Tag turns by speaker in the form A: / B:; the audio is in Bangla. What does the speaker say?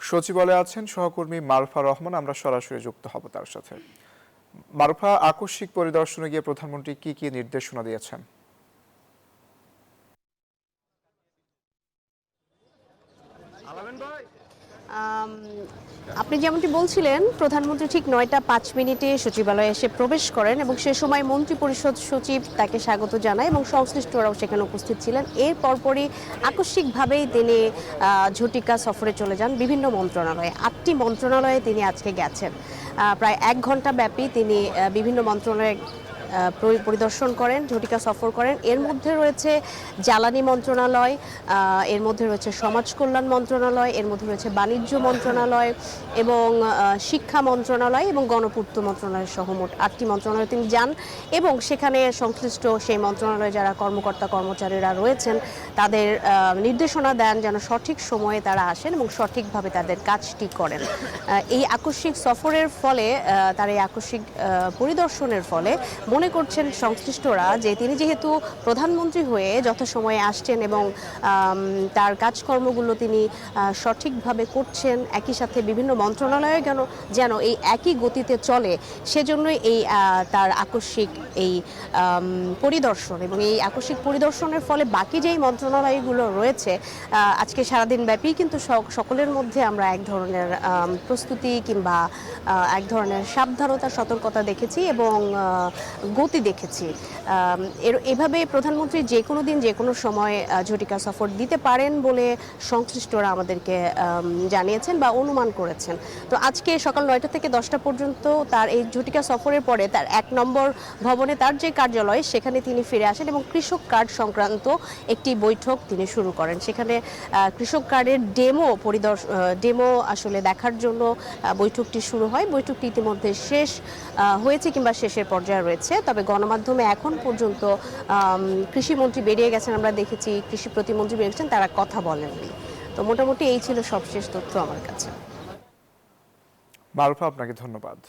A: সচিবালয়ে আছেন সহকর্মী মারুফা রহমান, আমরা সরাসরি যুক্ত হব তার সাথে। মারুফা, আকস্মিক পরিদর্শনে গিয়ে প্রধানমন্ত্রী কি কি নির্দেশনা দিয়েছেন?
B: আপনি যেমনটি বলছিলেন, প্রধানমন্ত্রী ঠিক ৯টা ৫ মিনিটে সচিবালয়ে এসে প্রবেশ করেন এবং সে সময় মন্ত্রিপরিষদ সচিব তাকে স্বাগত জানায় এবং সংশ্লিষ্টরাও সেখানে উপস্থিত ছিলেন। এর পরপরই আকস্মিকভাবেই তিনি ঝটিকা সফরে চলে যান বিভিন্ন মন্ত্রণালয়ে। ৮টি মন্ত্রণালয়ে তিনি আজকে গেছেন। প্রায় ১ ঘন্টা ব্যাপী তিনি বিভিন্ন মন্ত্রণালয়ে পরিদর্শন করেন, ঝটিকা সফর করেন। এর মধ্যে রয়েছে জ্বালানি মন্ত্রণালয়, এর মধ্যে রয়েছে সমাজ কল্যাণ মন্ত্রণালয়, এর মধ্যে রয়েছে বাণিজ্য মন্ত্রণালয় এবং শিক্ষা মন্ত্রণালয় এবং গণপূর্ত মন্ত্রণালয় সহ মোট ৮টি মন্ত্রণালয়ে তিনি যান এবং সেখানে সংশ্লিষ্ট সেই মন্ত্রণালয়ে যারা কর্মকর্তা কর্মচারীরা রয়েছেন তাদের নির্দেশনা দেন যেন সঠিক সময়ে তারা আসেন এবং সঠিকভাবে তাদের কাজটি করেন। এই আকস্মিক সফরের ফলে, তার এই আকস্মিক পরিদর্শনের ফলে মনে করছেন সংশ্লিষ্টরা যে তিনি যেহেতু প্রধানমন্ত্রী হয়ে যথাসময়ে আসছেন এবং তার কাজকর্মগুলো তিনি সঠিকভাবে করছেন, একই সাথে বিভিন্ন মন্ত্রণালয়ে যেন এই একই গতিতে চলে, সেজন্যই এই তার আকস্মিক এই পরিদর্শন। এবং এই আকস্মিক পরিদর্শনের ফলে বাকি যেই মন্ত্রণালয়গুলো রয়েছে আজকে সারাদিন ব্যাপী কিন্তু সকলের মধ্যে আমরা এক ধরনের প্রস্তুতি কিংবা এক ধরনের সাবধানতা সতর্কতা দেখেছি এবং গতি দেখেছি। এভাবে প্রধানমন্ত্রী যে কোনো দিন যে কোনো সময় ঝটিকা সফর দিতে পারেন বলে সংশ্লিষ্টরা আমাদেরকে জানিয়েছেন বা অনুমান করেছেন। তো আজকে সকাল ৯টা থেকে 10টা পর্যন্ত তার এই ঝটিকা সফরের পরে তার ১ নম্বর ভবনে তার যে কার্যালয় সেখানে তিনি ফিরে আসেন এবং কৃষক কার্ড সংক্রান্ত একটি বৈঠক তিনি শুরু করেন। সেখানে কৃষক কার্ডের ডেমো আসলে দেখার জন্য বৈঠকটি শুরু হয়। বৈঠকটি ইতিমধ্যে শেষ হয়েছে কিংবা শেষের পর্যায়ে রয়েছে। তবে গণমাধ্যমে এখন পর্যন্ত কৃষিমন্ত্রী বেরিয়ে গেছেন, আমরা দেখেছি কৃষি প্রতিমন্ত্রী বেরিয়ে গেছেন, তারা কথা বলেননি। তো মোটামুটি এই ছিল সবশেষ তথ্য আমার কাছে।
A: মারুফা, আপনাকে ধন্যবাদ।